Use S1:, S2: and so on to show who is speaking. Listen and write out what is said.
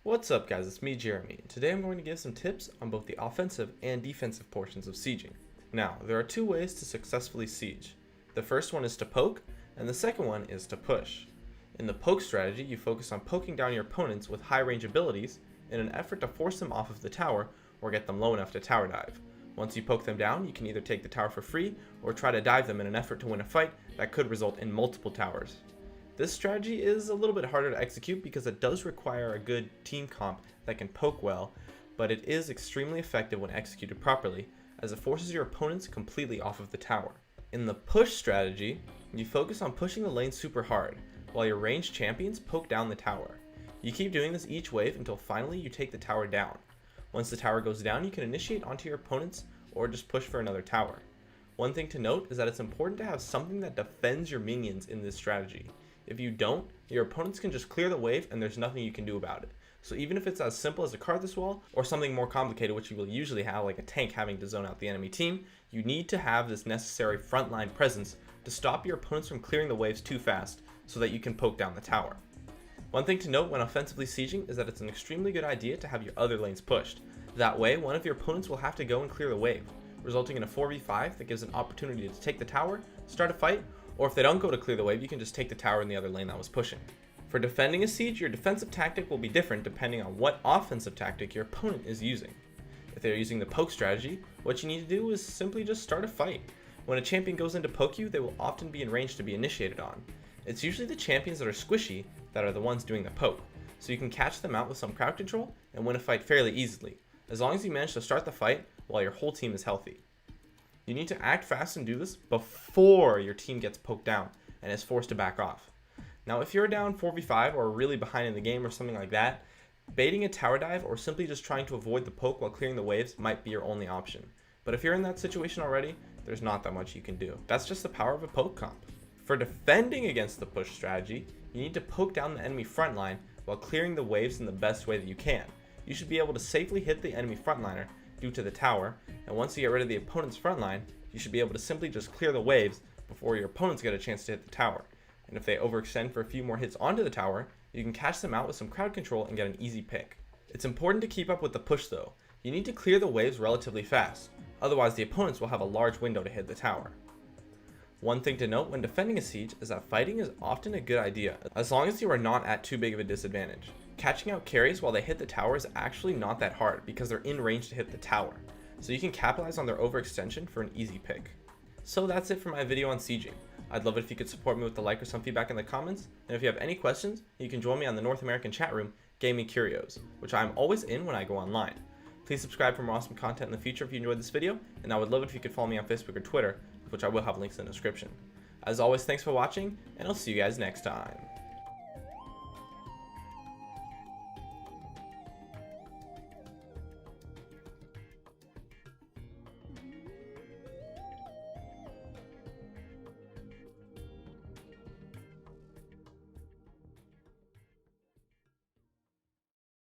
S1: What's up guys, it's me Jeremy. Today I'm going to give some tips on both the offensive and defensive portions of sieging. Now, there are two ways to successfully siege. The first one is to poke, and the second one is to push. In the poke strategy, you focus on poking down your opponents with high range abilities in an effort to force them off of the tower or get them low enough to tower dive. Once you poke them down, you can either take the tower for free or try to dive them in an effort to win a fight that could result in multiple towers. This strategy is a little bit harder to execute because it does require a good team comp that can poke well, but it is extremely effective when executed properly, as it forces your opponents completely off of the tower. In the push strategy, you focus on pushing the lane super hard, while your ranged champions poke down the tower. You keep doing this each wave until finally you take the tower down. Once the tower goes down, you can initiate onto your opponents or just push for another tower. One thing to note is that it's important to have something that defends your minions in this strategy. If you don't, your opponents can just clear the wave and there's nothing you can do about it. So even if it's as simple as a card this wall, or something more complicated which you will usually have, like a tank having to zone out the enemy team, you need to have this necessary frontline presence to stop your opponents from clearing the waves too fast so that you can poke down the tower. One thing to note when offensively sieging is that it's an extremely good idea to have your other lanes pushed. That way, one of your opponents will have to go and clear the wave, resulting in a 4v5 that gives an opportunity to take the tower, start a fight, or if they don't go to clear the wave, you can just take the tower in the other lane that was pushing. For defending a siege, your defensive tactic will be different depending on what offensive tactic your opponent is using. If they're using the poke strategy, what you need to do is simply just start a fight. When a champion goes in to poke you, they will often be in range to be initiated on. It's usually the champions that are squishy that are the ones doing the poke, so you can catch them out with some crowd control and win a fight fairly easily, as long as you manage to start the fight while your whole team is healthy. You need to act fast and do this before your team gets poked down and is forced to back off. Now if you're down 4v5 or really behind in the game or something like that, baiting a tower dive or simply just trying to avoid the poke while clearing the waves might be your only option. But if you're in that situation already, there's not that much you can do. That's just the power of a poke comp. For defending against the push strategy, you need to poke down the enemy front line while clearing the waves in the best way that you can. You should be able to safely hit the enemy frontliner due to the tower, and once you get rid of the opponent's front line, you should be able to simply just clear the waves before your opponents get a chance to hit the tower. And if they overextend for a few more hits onto the tower, you can catch them out with some crowd control and get an easy pick. It's important to keep up with the push though. You need to clear the waves relatively fast, otherwise the opponents will have a large window to hit the tower. One thing to note when defending a siege is that fighting is often a good idea, as long as you are not at too big of a disadvantage. Catching out carries while they hit the tower is actually not that hard because they're in range to hit the tower, so you can capitalize on their overextension for an easy pick. So that's it for my video on sieging. I'd love it if you could support me with a like or some feedback in the comments, and if you have any questions, you can join me on the North American chat room, Gaming Curios, which I'm always in when I go online. Please subscribe for more awesome content in the future if you enjoyed this video, and I would love it if you could follow me on Facebook or Twitter, which I will have links in the description. As always, thanks for watching, and I'll see you guys next time.